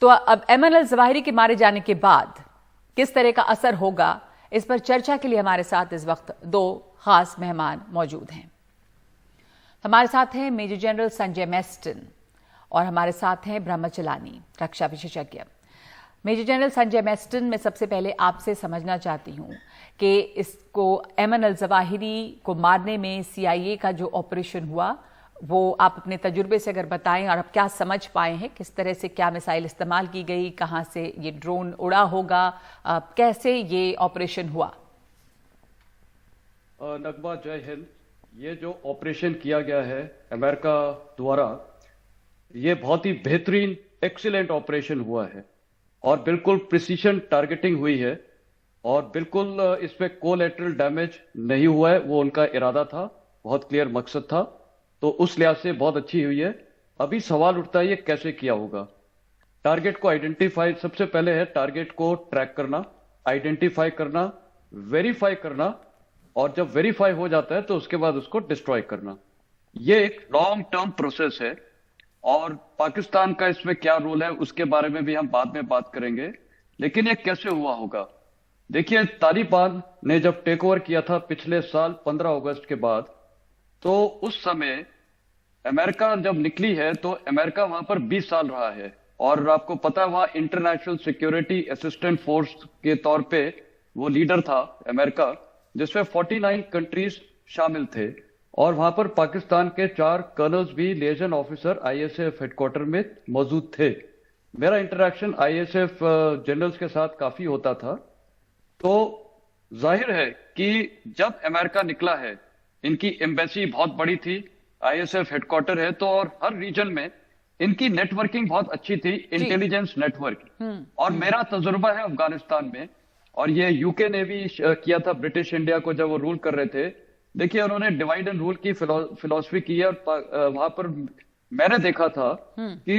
तो अब एमन अल जवाहिरी के मारे जाने के बाद किस तरह का असर होगा, इस पर चर्चा के लिए हमारे साथ इस वक्त दो खास मेहमान मौजूद हैं। हमारे साथ हैं मेजर जनरल संजय मेस्टन और हमारे साथ हैं ब्रह्मचलानी, रक्षा विशेषज्ञ। मेजर जनरल संजय मेस्टन, मैं सबसे पहले आपसे समझना चाहती हूं कि इसको एमन अल जवाहिरी को मारने में CIA का जो ऑपरेशन हुआ वो आप अपने तजुर्बे से अगर बताएं और आप क्या समझ पाए हैं, किस तरह से क्या मिसाइल इस्तेमाल की गई, कहां से ये ड्रोन उड़ा होगा, कैसे ये ऑपरेशन हुआ। नगमा, जय हिंद। ये जो ऑपरेशन किया गया है अमेरिका द्वारा, ये बहुत ही बेहतरीन एक्सीलेंट ऑपरेशन हुआ है और बिल्कुल प्रिसीशन टारगेटिंग हुई है और बिल्कुल इसमें कोलैटरल डैमेज नहीं हुआ है। वो उनका इरादा था, बहुत क्लियर मकसद था, तो उस लिहाज से बहुत अच्छी हुई है। अभी सवाल उठता है ये कैसे किया होगा। टारगेट को आइडेंटिफाई, सबसे पहले है टारगेट को ट्रैक करना, आइडेंटिफाई करना, वेरीफाई करना, और जब वेरीफाई हो जाता है तो उसके बाद उसको डिस्ट्रॉय करना। ये एक लॉन्ग टर्म प्रोसेस है और पाकिस्तान का इसमें क्या रोल है उसके बारे में भी हम बाद में बात करेंगे। लेकिन ये कैसे हुआ होगा, देखिए, तालिबान ने जब टेक ओवर किया था पिछले साल 15 अगस्त के बाद, तो उस समय अमेरिका जब निकली है तो अमेरिका वहां पर 20 साल रहा है और आपको पता है वहां इंटरनेशनल सिक्योरिटी असिस्टेंट फोर्स के तौर पे वो लीडर था अमेरिका, जिसमें 49 कंट्रीज शामिल थे और वहां पर पाकिस्तान के 4 कर्नल्स भी लिएजन ऑफिसर ISAF हेडक्वार्टर में मौजूद थे। मेरा इंटरेक्शन ISAF जनरल्स के साथ काफी होता था। तो जाहिर है कि जब अमेरिका निकला है, इनकी एम्बेसी बहुत बड़ी थी, ISAF हेडक्वार्टर है, तो और हर रीजन में इनकी नेटवर्किंग बहुत अच्छी थी, इंटेलिजेंस नेटवर्क। और मेरा तजुर्बा है अफगानिस्तान में, और ये यूके ने भी किया था ब्रिटिश इंडिया को जब वो रूल कर रहे थे। देखिए, उन्होंने डिवाइड एंड रूल की फिलॉसफी की है और वहां पर मैंने देखा था कि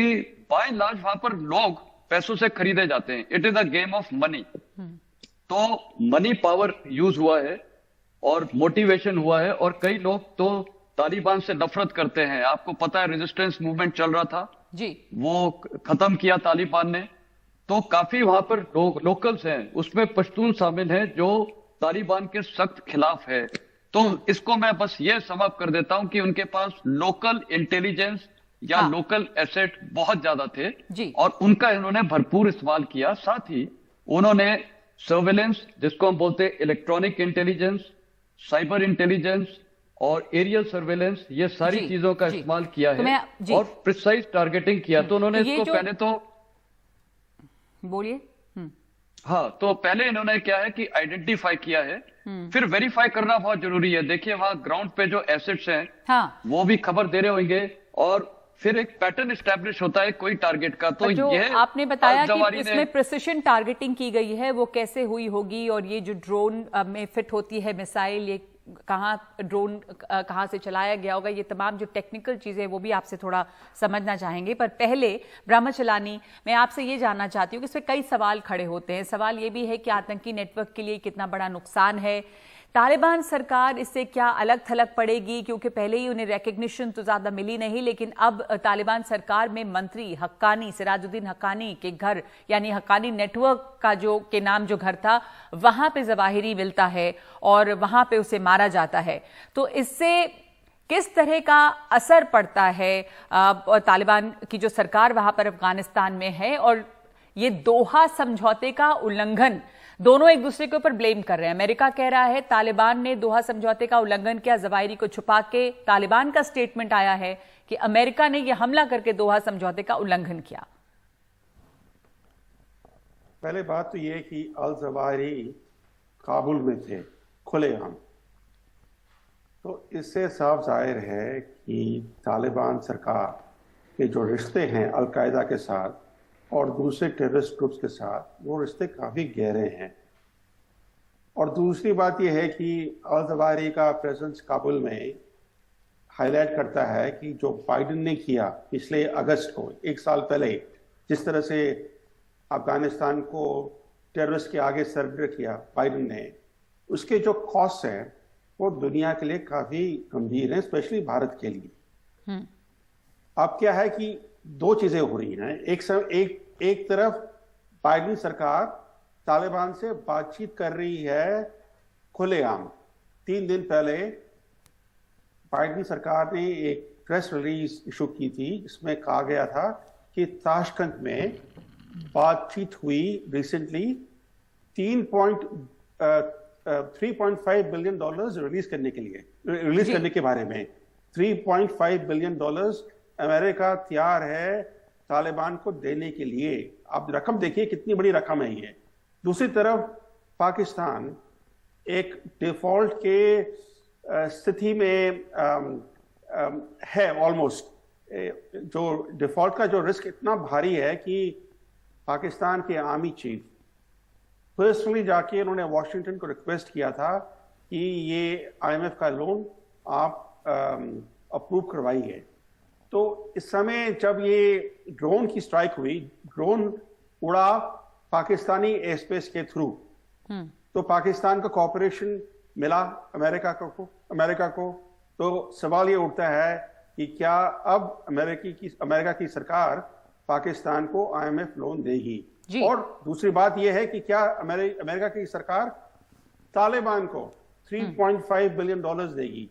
बाय एंड लार्ज वहां पर लोग पैसों से खरीदे जाते हैं। It is a game of money. तो मनी पावर यूज हुआ है और मोटिवेशन हुआ है, और कई लोग तो तालिबान से नफरत करते हैं। आपको पता है रेजिस्टेंस मूवमेंट चल रहा था जी, वो खत्म किया तालिबान ने। तो काफी वहां पर लोकल्स हैं, उसमें पश्तून शामिल हैं जो तालिबान के सख्त खिलाफ है। तो इसको मैं बस ये समाप्त कर देता हूं कि उनके पास लोकल इंटेलिजेंस या लोकल एसेट बहुत ज्यादा थे जी, और उनका इन्होंने भरपूर इस्तेमाल किया। साथ ही उन्होंने सर्वेलेंस, जिसको हम बोलते हैं इलेक्ट्रॉनिक इंटेलिजेंस, साइबर इंटेलिजेंस और एरियल सर्वेलेंस, ये सारी चीजों का इस्तेमाल किया है और प्रिसाइज टारगेटिंग किया। तो उन्होंने इसको पहले तो बोलिए। हाँ, तो पहले इन्होंने क्या है कि आइडेंटिफाई किया है, फिर वेरीफाई करना बहुत जरूरी है। देखिए, वहां ग्राउंड पे जो एसेट्स हैं वो भी खबर दे रहे होंगे और फिर एक पैटर्न एस्टैब्लिश होता है कोई टारगेट का। तो जो ये आपने बताया कि इसमें प्रिसिशन टारगेटिंग की गई है, वो कैसे हुई होगी, और ये जो ड्रोन में फिट होती है मिसाइल, ये कहाँ ड्रोन कहाँ से चलाया गया होगा, ये तमाम जो टेक्निकल चीजें वो भी आपसे थोड़ा समझना चाहेंगे। पर पहले ब्रह्मचलानी, मैं आपसे ये जानना चाहती हूँ कि इसमें कई सवाल खड़े होते हैं। सवाल ये भी है कि आतंकी नेटवर्क के लिए कितना बड़ा नुकसान है, तालिबान सरकार इससे क्या अलग थलग पड़ेगी, क्योंकि पहले ही उन्हें रिकग्निशन तो ज्यादा मिली नहीं, लेकिन अब तालिबान सरकार में मंत्री हक्कानी, सिराजुद्दीन हक्कानी के घर, यानी हक्कानी नेटवर्क का जो के नाम जो घर था, वहां पे जवाहिरी मिलता है और वहां पे उसे मारा जाता है। तो इससे किस तरह का असर पड़ता है तालिबान की जो सरकार वहां पर अफगानिस्तान में है, और ये दोहा समझौते का उल्लंघन, दोनों एक दूसरे के ऊपर ब्लेम कर रहे हैं। अमेरिका कह रहा है तालिबान ने दोहा समझौते का उल्लंघन किया, जवाहिरी को छुपा के तालिबान का स्टेटमेंट आया है कि अमेरिका ने यह हमला करके दोहा समझौते का उल्लंघन किया। पहले बात तो यह कि अल जवाहिरी काबुल में थे खुलेआम, तो इससे साफ जाहिर है कि तालिबान सरकार के जो रिश्ते हैं अलकायदा के साथ और दूसरे टेररिस्ट ग्रुप्स के साथ, वो रिश्ते काफ़ी गहरे हैं। और दूसरी बात यह है कि अल जवाहिरी का प्रेजेंस काबुल में हाईलाइट करता है कि जो बाइडेन ने किया पिछले अगस्त को, 1 साल पहले, जिस तरह से अफगानिस्तान को टेररिस्ट के आगे सरेंडर किया बाइडेन ने, उसके जो कॉस्ट हैं वो दुनिया के लिए काफ़ी गंभीर हैं, स्पेशली भारत के लिए। अब क्या है कि 2 चीज़ें हो रही हैं। एक एक तरफ बाइडेन सरकार तालिबान से बातचीत कर रही है खुलेआम। 3 दिन पहले बाइडेन सरकार ने एक प्रेस रिलीज इशू की थी जिसमें कहा गया था कि ताशकंद में बातचीत हुई रिसेंटली 3.5 बिलियन डॉलर्स रिलीज करने के बारे में। 3.5 बिलियन डॉलर्स अमेरिका तैयार है तालिबान को देने के लिए। आप रकम देखिए कितनी बड़ी रकम है ये। दूसरी तरफ पाकिस्तान एक डिफॉल्ट के स्थिति में है ऑलमोस्ट। जो डिफॉल्ट का जो रिस्क इतना भारी है कि पाकिस्तान के आर्मी चीफ पर्सनली जाके उन्होंने वॉशिंगटन को रिक्वेस्ट किया था कि ये IMF का लोन आप अप्रूव करवाइए। तो इस समय जब ये ड्रोन की स्ट्राइक हुई, ड्रोन उड़ा पाकिस्तानी एयर स्पेस के थ्रू, तो पाकिस्तान का कोऑपरेशन मिला अमेरिका को। तो सवाल ये उठता है कि क्या अब अमेरिका की सरकार पाकिस्तान को IMF लोन देगी? और दूसरी बात यह है कि क्या अमेरिका की सरकार तालिबान को 3.5 बिलियन डॉलर्स देगी?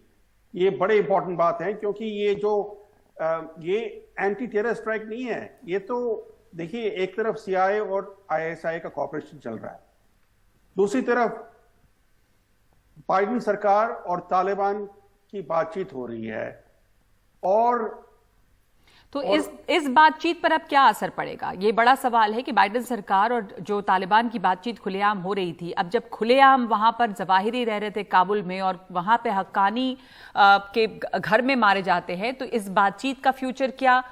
ये बड़े इंपॉर्टेंट बात है, क्योंकि ये एंटी टेरर स्ट्राइक नहीं है। ये तो देखिए, एक तरफ CIA और ISI का कॉपरेशन चल रहा है, दूसरी तरफ बाइडेन सरकार और तालिबान की बातचीत हो रही है। तो इस बातचीत पर अब क्या असर पड़ेगा, ये बड़ा सवाल है कि बाइडेन सरकार और जो तालिबान की बातचीत खुलेआम हो रही थी, अब जब खुलेआम वहां पर जवाहिरी रह रहे थे काबुल में और वहां पे हक्कानी के घर में मारे जाते हैं, तो इस बातचीत का फ्यूचर क्या?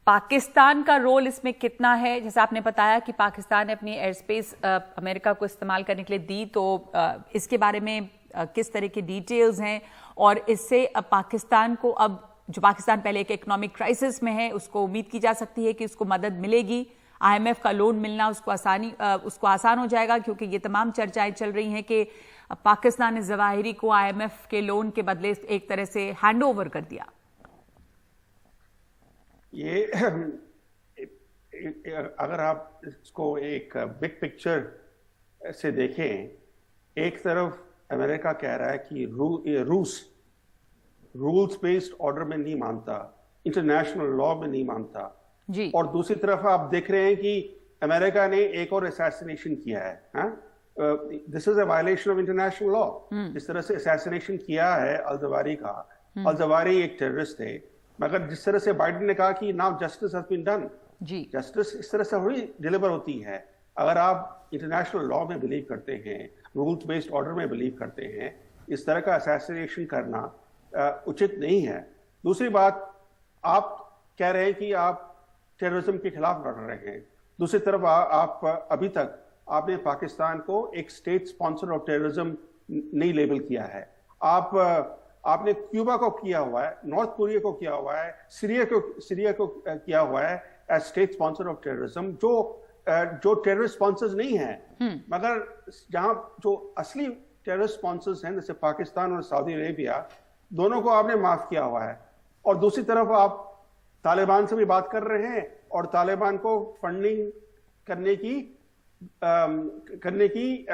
पाकिस्तान का रोल इसमें कितना है? जैसे आपने बताया कि पाकिस्तान ने अपनी एयर स्पेस अमेरिका को इस्तेमाल करने के लिए दी, तो इसके बारे में किस तरह की डिटेल्स हैं? और इससे पाकिस्तान को, अब जो पाकिस्तान पहले एक इकोनॉमिक क्राइसिस में है, उसको उम्मीद की जा सकती है कि उसको मदद मिलेगी, IMF का लोन मिलना उसको आसान हो जाएगा, क्योंकि ये तमाम चर्चाएं चल रही हैं कि पाकिस्तान ने जवाहिरी को IMF के लोन के बदले एक तरह से हैंड ओवर कर दिया। ये अगर आप इसको एक बिग पिक्चर से देखें, एक तरफ अमेरिका कह रहा है कि रूस रूल्स बेस्ड ऑर्डर में नहीं मानता, इंटरनेशनल लॉ में नहीं मानता जी। और दूसरी तरफ आप देख रहे हैं कि अमेरिका ने एक और असैसिनेशन किया है। This is a violation of international law. जिस तरह से असैसिनेशन किया है अल-जवारी का, अल-जवारी एक टेररिस्ट थे, मगर जिस तरह से बाइडेन ने कहा कि now justice has been done, justice इस तरह से थोड़ी डिलीवर होती है। अगर आप इंटरनेशनल लॉ में बिलीव करते हैं, रूल्स बेस्ड ऑर्डर में बिलीव करते हैं, इस तरह का असैसिनेशन करना उचित नहीं है। दूसरी बात, आप कह रहे हैं कि आप टेररिज्म के खिलाफ लड़ रहे हैं, दूसरी तरफ आप अभी तक आपने पाकिस्तान को एक स्टेट स्पॉन्सर ऑफ टेररिज्म नहीं लेबल किया है। आपने क्यूबा को किया हुआ है, नॉर्थ कोरिया को किया हुआ है, सीरिया को किया हुआ है as state sponsor of terrorism, जो टेररिस्ट स्पॉन्सर्स नहीं है। मगर जहां जो असली टेररिस्ट स्पॉन्सर्स हैं, जैसे पाकिस्तान और सऊदी अरेबिया, दोनों को आपने माफ किया हुआ है। और दूसरी तरफ आप तालिबान से भी बात कर रहे हैं और तालिबान को फंडिंग करने की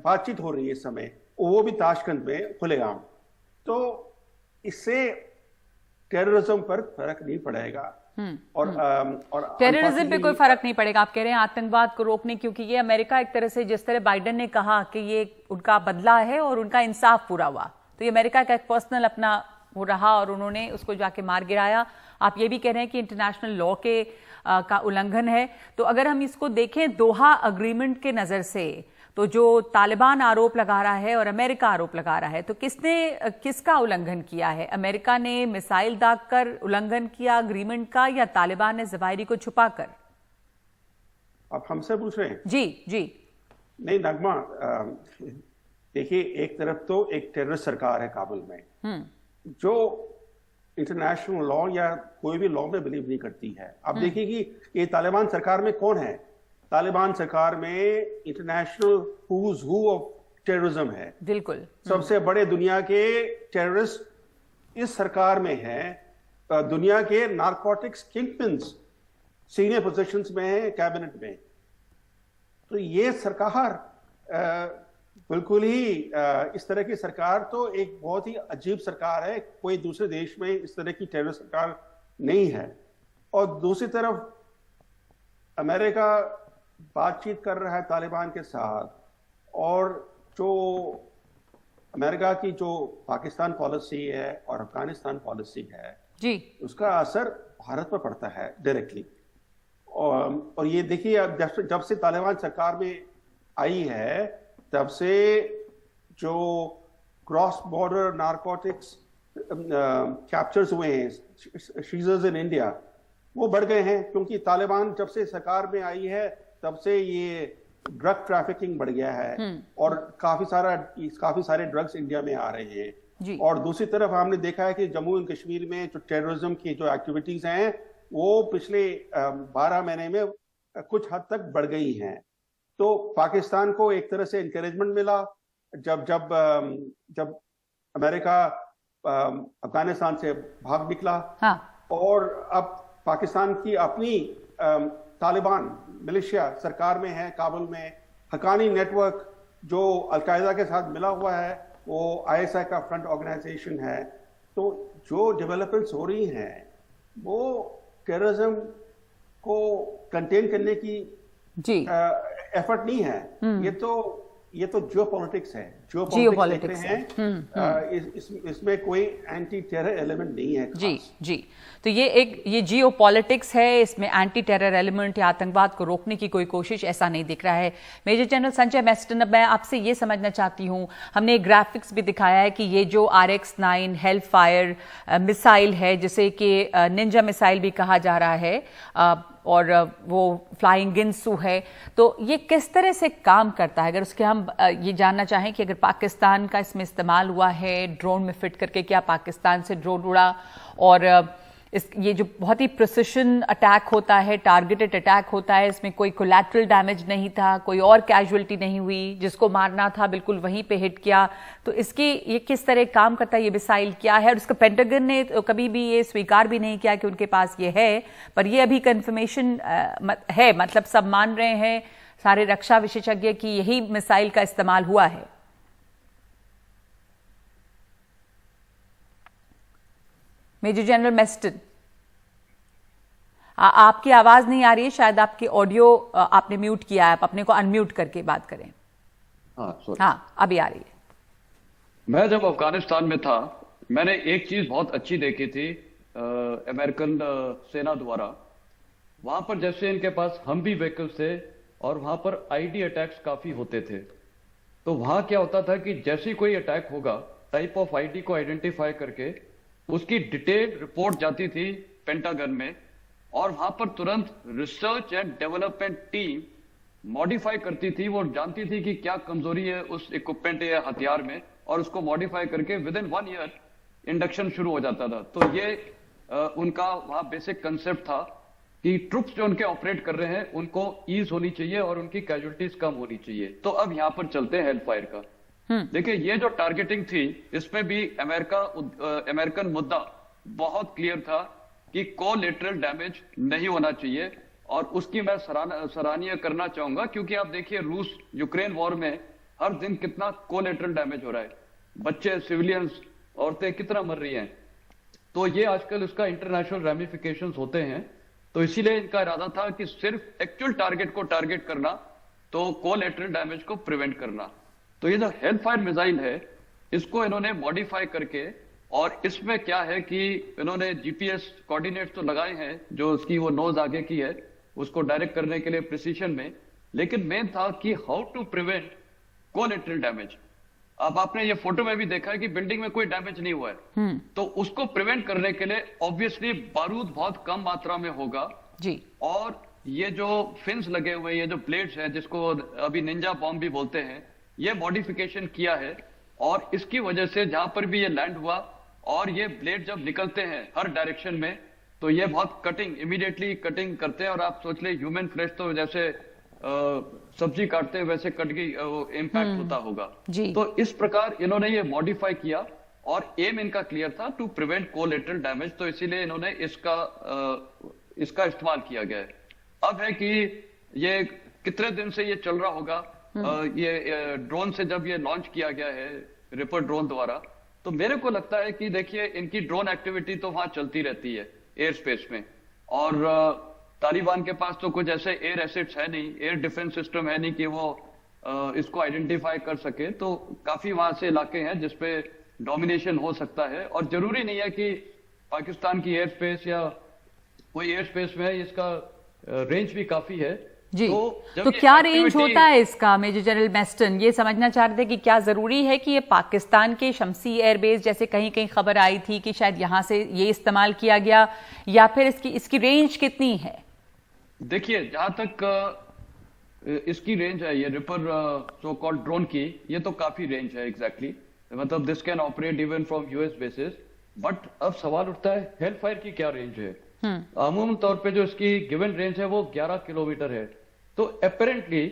बातचीत हो रही है इस समय, वो भी ताशकंद में खुलेआम। तो इससे टेररिज्म पर फर्क नहीं पड़ेगा और टेररिज्म पे कोई फर्क नहीं पड़ेगा, आप कह रहे हैं आतंकवाद को रोकने, क्योंकि ये अमेरिका एक तरह से, जिस तरह बाइडेन ने कहा कि ये उनका बदला है और उनका इंसाफ पूरा हुआ, तो ये अमेरिका का एक पर्सनल अपना वो रहा और उन्होंने उसको जाके मार गिराया। आप ये भी कह रहे हैं कि इंटरनेशनल लॉ के का उल्लंघन है। तो अगर हम इसको देखें दोहा अग्रीमेंट के नजर से, तो जो तालिबान आरोप लगा रहा है और अमेरिका आरोप लगा रहा है, तो किसका उल्लंघन किया है? अमेरिका ने मिसाइल दागकर उल्लंघन किया अग्रीमेंट का, या तालिबान ने जवाहिरी को छुपाकर? आप हमसे पूछ रहे हैं? जी नहीं नगमा, देखिए, एक तरफ तो एक टेररिस्ट सरकार है काबुल में जो इंटरनेशनल लॉ या कोई भी लॉ में बिलीव नहीं करती है। अब देखिए कि ये तालिबान सरकार में कौन है? तालिबान सरकार में international who's who of terrorism है। बिल्कुल, सबसे बड़े दुनिया के टेररिस्ट इस सरकार में है। दुनिया के नारकोटिक्स किंगपिन्स सीनियर पोजीशंस में हैं कैबिनेट में। तो ये सरकार बिल्कुल ही इस तरह की सरकार तो एक बहुत ही अजीब सरकार है। कोई दूसरे देश में इस तरह की टेरर सरकार नहीं है। और दूसरी तरफ अमेरिका बातचीत कर रहा है तालिबान के साथ, और जो अमेरिका की जो पाकिस्तान पॉलिसी है और अफगानिस्तान पॉलिसी है जी, उसका असर भारत पर पड़ता है डायरेक्टली। और ये देखिए, अब जब से तालिबान सरकार में आई है तब से जो क्रॉस बॉर्डर नारकोटिक्स कैप्चर्स हुए हैं, सीजर्स इन इंडिया, वो बढ़ गए हैं। क्योंकि तालिबान जब से सरकार में आई है तब से ये ड्रग ट्रैफिकिंग बढ़ गया है और काफी सारे ड्रग्स इंडिया में आ रहे हैं। और दूसरी तरफ हमने देखा है कि जम्मू एंड कश्मीर में जो टेररिज्म की जो एक्टिविटीज हैं वो पिछले 12 महीने में कुछ हद तक बढ़ गई हैं। तो पाकिस्तान को एक तरह से एनकरेजमेंट मिला जब अमेरिका अफगानिस्तान से भाग निकला। हाँ। और अब पाकिस्तान की अपनी तालिबान मिलिशिया सरकार में है काबुल में। हक्कानी नेटवर्क जो अलकायदा के साथ मिला हुआ है, वो ISI का फ्रंट ऑर्गेनाइजेशन है। तो जो डेवलपमेंट्स हो रही हैं वो टेररिज्म को कंटेन करने की एफर्ट नहीं है। ये तो जियोपॉलिटिक्स है। जियोपॉलिटिक्स हैं। इसमें कोई एंटी टेरर एलिमेंट नहीं है। जी। तो ये जियोपॉलिटिक्स है, इसमें एंटी टेरर एलिमेंट या आतंकवाद को रोकने की कोई कोशिश ऐसा नहीं दिख रहा है। मेजर जनरल संजय मेस्टन, अब मैं आपसे ये समझना चाहती हूँ, हमने ग्राफिक्स भी दिखाया है कि ये जो RX-9 हेलफायर मिसाइल है, जिसे कि निंजा मिसाइल भी कहा जा रहा है, और वो फ्लाइंग गिनसू है, तो ये किस तरह से काम करता है? अगर उसके हम ये जानना चाहें कि अगर पाकिस्तान का इसमें इस्तेमाल हुआ है ड्रोन में फिट करके, क्या पाकिस्तान से ड्रोन उड़ा? और ये जो बहुत ही प्रिसिशन अटैक होता है, टारगेटेड अटैक होता है, इसमें कोई कोलैटरल डैमेज नहीं था, कोई और कैजुअलिटी नहीं हुई, जिसको मारना था बिल्कुल वहीं पे हिट किया। तो ये किस तरह काम करता है, ये मिसाइल क्या है? और इसका पेंटागन ने कभी भी ये स्वीकार भी नहीं किया कि उनके पास ये है, पर ये अभी कंफर्मेशन है, मतलब सब मान रहे हैं, सारे रक्षा विशेषज्ञ, की यही मिसाइल का इस्तेमाल हुआ है। मेजर जनरल मेस्टन, आपकी आवाज नहीं आ रही है, शायद आपकी ऑडियो आपने म्यूट किया है, आप अपने को अनम्यूट करके बात करें। हाँ, अभी आ रही है। मैं जब अफगानिस्तान में था, मैंने एक चीज बहुत अच्छी देखी थी अमेरिकन सेना द्वारा। वहां पर जैसे इनके पास हमवी व्हीकल्स थे और वहां पर आईडी अटैक्स काफी होते थे, तो वहां क्या होता था कि जैसे कोई अटैक होगा, टाइप ऑफ आईडी को आइडेंटिफाई करके उसकी डिटेल रिपोर्ट जाती थी पेंटागन में, और वहां पर तुरंत research and development team modify करती थी। वो जानती थी कि क्या कमजोरी है उस इक्विपमेंट या हथियार में, और उसको मॉडिफाई करके विद इन 1 ईयर इंडक्शन शुरू हो जाता था। तो ये उनका वहां बेसिक कंसेप्ट था कि ट्रुप्स जो उनके ऑपरेट कर रहे हैं उनको ईज होनी चाहिए और उनकी कैजुअलिटीज कम होनी चाहिए। तो अब यहाँ पर चलते हैं हेलफायर का। देखिए, ये जो टारगेटिंग थी, इसमें भी अमेरिकन मुद्दा बहुत क्लियर था कि कोलैटरल डैमेज नहीं होना चाहिए, और उसकी मैं सराहनीय करना चाहूंगा, क्योंकि आप देखिए रूस यूक्रेन वॉर में हर दिन कितना कोलैटरल डैमेज हो रहा है, बच्चे, सिविलियंस, औरतें कितना मर रही हैं। तो ये आजकल इसका इंटरनेशनल रैमिफिकेशंस होते हैं। तो इसीलिए इनका इरादा था कि सिर्फ एक्चुअल टारगेट को टारगेट करना, तो कोलैटरल डैमेज को प्रिवेंट करना। तो ये जो हेलफायर मिसाइल है, इसको इन्होंने मॉडिफाई करके, और इसमें क्या है कि इन्होंने जीपीएस कोऑर्डिनेट्स तो लगाए हैं, जो उसकी वो नोज आगे की है उसको डायरेक्ट करने के लिए प्रिसीशन में, लेकिन मेन था कि how to prevent collateral damage. अब आपने ये फोटो में भी देखा है कि बिल्डिंग में कोई डैमेज नहीं हुआ है, तो उसको प्रिवेंट करने के लिए ऑब्वियसली बारूद बहुत कम मात्रा में होगा जी। और ये जो फिन्स लगे हुए, ये जो ब्लेड्स हैं, जिसको अभी निंजा बॉम्ब भी बोलते हैं, ये मॉडिफिकेशन किया है, और इसकी वजह से जहां पर भी ये लैंड हुआ और ये ब्लेड जब निकलते हैं हर डायरेक्शन में, तो ये बहुत इमीडिएटली कटिंग करते हैं। और आप सोच ले, ह्यूमन फ्लेश तो जैसे सब्जी काटते हैं वैसे कट गई, इम्पैक्ट होता होगा। तो इस प्रकार इन्होंने ये मॉडिफाई किया, और एम इनका क्लियर था, टू प्रिवेंट कोलैटरल डैमेज। तो इसीलिए इन्होंने इसका इस्तेमाल किया गया है। अब है कि ये कितने दिन से ये चल रहा होगा। ये ड्रोन से जब ये लॉन्च किया गया है रिपर ड्रोन द्वारा, तो मेरे को लगता है कि देखिए इनकी ड्रोन एक्टिविटी तो वहां चलती रहती है एयर स्पेस में, और तालिबान के पास तो कुछ ऐसे एयर एसेट्स है नहीं, एयर डिफेंस सिस्टम है नहीं कि वो इसको आइडेंटिफाई कर सके। तो काफी वहां से इलाके हैं जिसपे डोमिनेशन हो सकता है, और जरूरी नहीं है कि पाकिस्तान की एयर स्पेस या कोई एयर स्पेस में है, इसका रेंज भी काफी है जी। तो क्या रेंज होता है इसका, मेजर जनरल मैस्टन? ये समझना चाह रहे थे कि क्या जरूरी है कि ये पाकिस्तान के शमसी एयरबेस, जैसे कहीं कहीं खबर आई थी कि शायद यहां से ये इस्तेमाल किया गया, या फिर इसकी रेंज कितनी है? देखिए जहां तक इसकी रेंज है, ये रिपर सो कॉल्ड ड्रोन की, ये तो काफी रेंज है एग्जैक्टली, मतलब this can operate even from US basis. But अब सवाल उठता है हेलफायर की क्या रेंज है। अमूमन तौर पे जो इसकी गिवन रेंज है वो 11 किलोमीटर है। तो अपेरेंटली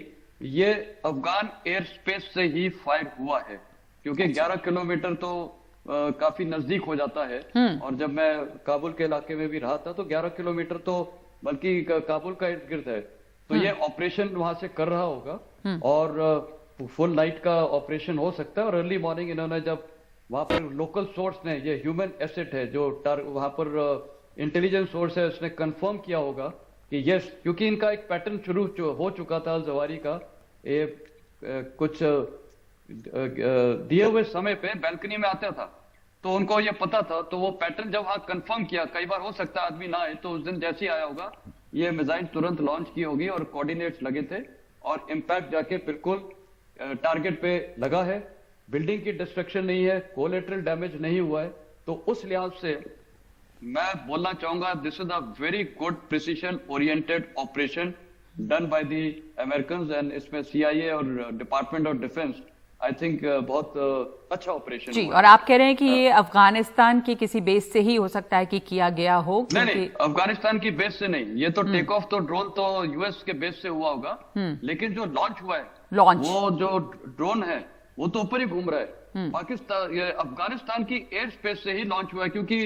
ये अफगान एयर स्पेस से ही फायर हुआ है, क्योंकि 11 किलोमीटर तो काफी नजदीक हो जाता है। और जब मैं काबुल के इलाके में भी रहा था तो 11 किलोमीटर तो बल्कि काबुल का इर्द गिर्द है। तो ये ऑपरेशन वहां से कर रहा होगा, और फुल नाइट का ऑपरेशन हो सकता है। और अर्ली मॉर्निंग इन्होंने जब वहां पर लोकल सोर्स ने, ये ह्यूमन एसेट है जो वहां पर इंटेलिजेंस सोर्स है, उसने कंफर्म किया होगा कि यस, क्योंकि इनका एक पैटर्न शुरू हो चुका था जवारी का। ये कुछ दिए हुए समय पे बैल्कनी में आता था, तो उनको ये पता था। तो वो पैटर्न जब वहां कंफर्म किया, कई बार हो सकता है आदमी ना आए, तो उस दिन जैसे ही आया होगा ये मिसाइल तुरंत लॉन्च की होगी, और कोऑर्डिनेट्स लगे थे, और इम्पैक्ट जाके बिल्कुल टारगेट पे लगा है। बिल्डिंग की डिस्ट्रक्शन नहीं है, कोलेटरल डैमेज नहीं हुआ है। तो उस लिहाज से मैं बोलना चाहूंगा this is a very good precision oriented operation done by the Americans, and इसमें CIA और department of defence I think बहुत अच्छा ऑपरेशन जी। और आप कह रहे हैं कि ये अफगानिस्तान की किसी बेस से ही हो सकता है कि किया गया हो? नहीं, अफगानिस्तान की बेस से नहीं, ये तो टेक ऑफ तो ड्रोन तो यूएस के बेस से हुआ होगा, लेकिन जो लॉन्च हुआ है वो जो ड्रोन है वो तो ऊपर ही घूम रहा है। पाकिस्तान, ये अफगानिस्तान की एयर स्पेस से ही लॉन्च हुआ है, क्योंकि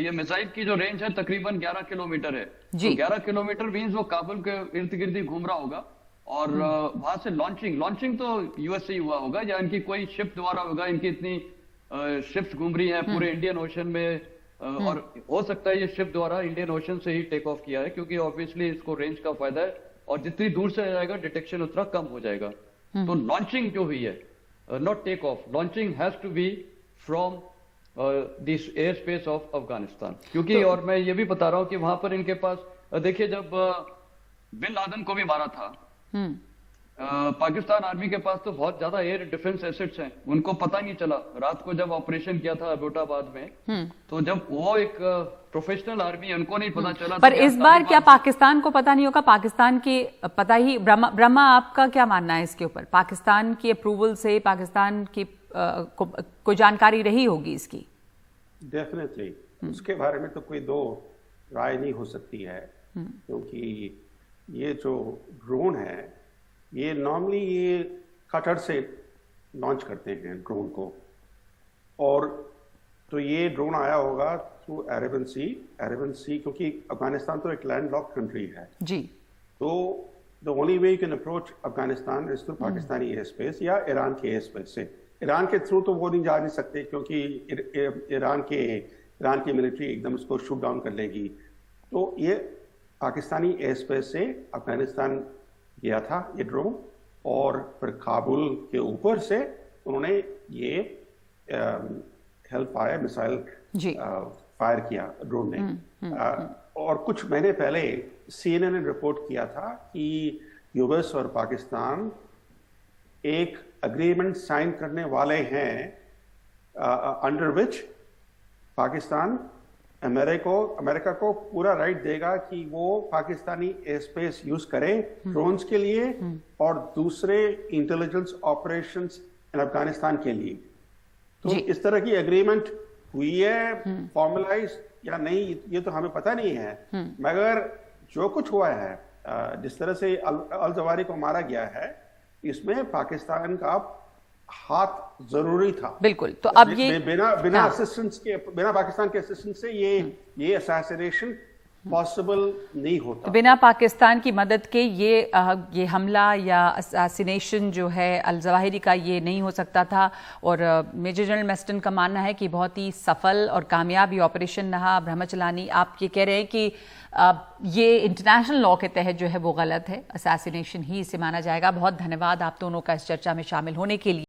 ये मिसाइल की जो रेंज है तकरीबन 11 किलोमीटर है। तो 11 किलोमीटर मीन्स वो काबुल के इर्द गिर्द ही घूम रहा होगा, और वहां से लॉन्चिंग तो यूएस से ही हुआ होगा, या इनकी कोई शिप द्वारा होगा। इनकी इतनी शिप्स घूम रही हैं पूरे इंडियन ओशन में, और हो सकता है ये शिप द्वारा इंडियन ओशन से ही टेक ऑफ किया है, क्योंकि ऑब्वियसली इसको रेंज का फायदा है, और जितनी दूर से जाएगा डिटेक्शन उतना कम हो जाएगा। तो लॉन्चिंग जो हुई है, not take off, launching has to be from this airspace of Afghanistan, क्योंकि और मैं ये भी बता रहा हूँ कि वहां पर इनके पास देखिए जब बिन लादेन को भी मारा था, पाकिस्तान आर्मी के पास तो बहुत ज्यादा एयर डिफेंस एसेट्स हैं, उनको पता नहीं चला। रात को जब ऑपरेशन किया था अबोटाबाद में, तो जब वो एक प्रोफेशनल आर्मी, उनको नहीं पता चला। पर इस बार क्या पाकिस्तान को पता नहीं होगा? पाकिस्तान की पता ही, ब्रह्मा आपका क्या मानना है इसके ऊपर? पाकिस्तान की अप्रूवल से पाकिस्तान की को जानकारी रही होगी इसकी? डेफिनेटली उसके बारे में तो कोई दो राय नहीं हो सकती है, क्योंकि ये जो ड्रोन है ये नॉर्मली ये कटर से लॉन्च करते हैं ड्रोन को, और तो ये ड्रोन आया होगा थ्रू अरेबियन सी, क्योंकि अफगानिस्तान तो एक लैंड लॉक कंट्री है जी। तो the only way you can approach Afghanistan is through Pakistani air space या ईरान के एयर स्पेस से। ईरान के थ्रू तो वो नहीं जा नहीं सकते, क्योंकि ईरान की मिलिट्री एकदम उसको शूट डाउन कर लेगी। तो ये पाकिस्तानी एयर स्पेस से अफगानिस्तान गया था ये ड्रोन, और फिर काबुल के ऊपर से उन्होंने ये हेलफायर मिसाइल फायर किया ड्रोन ने। और कुछ महीने पहले CNN ने रिपोर्ट किया था कि यूएस और पाकिस्तान एक एग्रीमेंट साइन करने वाले हैं, अंडर विच पाकिस्तान अमेरिका को पूरा राइट देगा कि वो पाकिस्तानी एयर स्पेस यूज करे ड्रोन्स के लिए और दूसरे इंटेलिजेंस ऑपरेशंस इन अफगानिस्तान के लिए। तो इस तरह की एग्रीमेंट हुई है, फॉर्मलाइज या नहीं ये तो हमें पता नहीं है, मगर जो कुछ हुआ है, जिस तरह से अल जवारी को मारा गया है, इसमें पाकिस्तान का हाथ जरूरी था। बिल्कुल। तो अब ये बिना असिस्टेंस के, बिना पाकिस्तान के असिस्टेंस से ये असैसिनेशन पॉसिबल नहीं होता। तो बिना पाकिस्तान की मदद के ये हमला या असैसिनेशन जो है अल जवाहिरी का ये नहीं हो सकता था। और मेजर जनरल मेस्टन का मानना है कि बहुत ही सफल और कामयाब ये ऑपरेशन रहा। ब्रह्मचलानी, आप ये कह रहे हैं कि ये इंटरनेशनल लॉ के तहत जो है वो गलत है, असैसिनेशन ही इसे माना जाएगा। बहुत धन्यवाद आप दोनों का इस चर्चा में शामिल होने के लिए।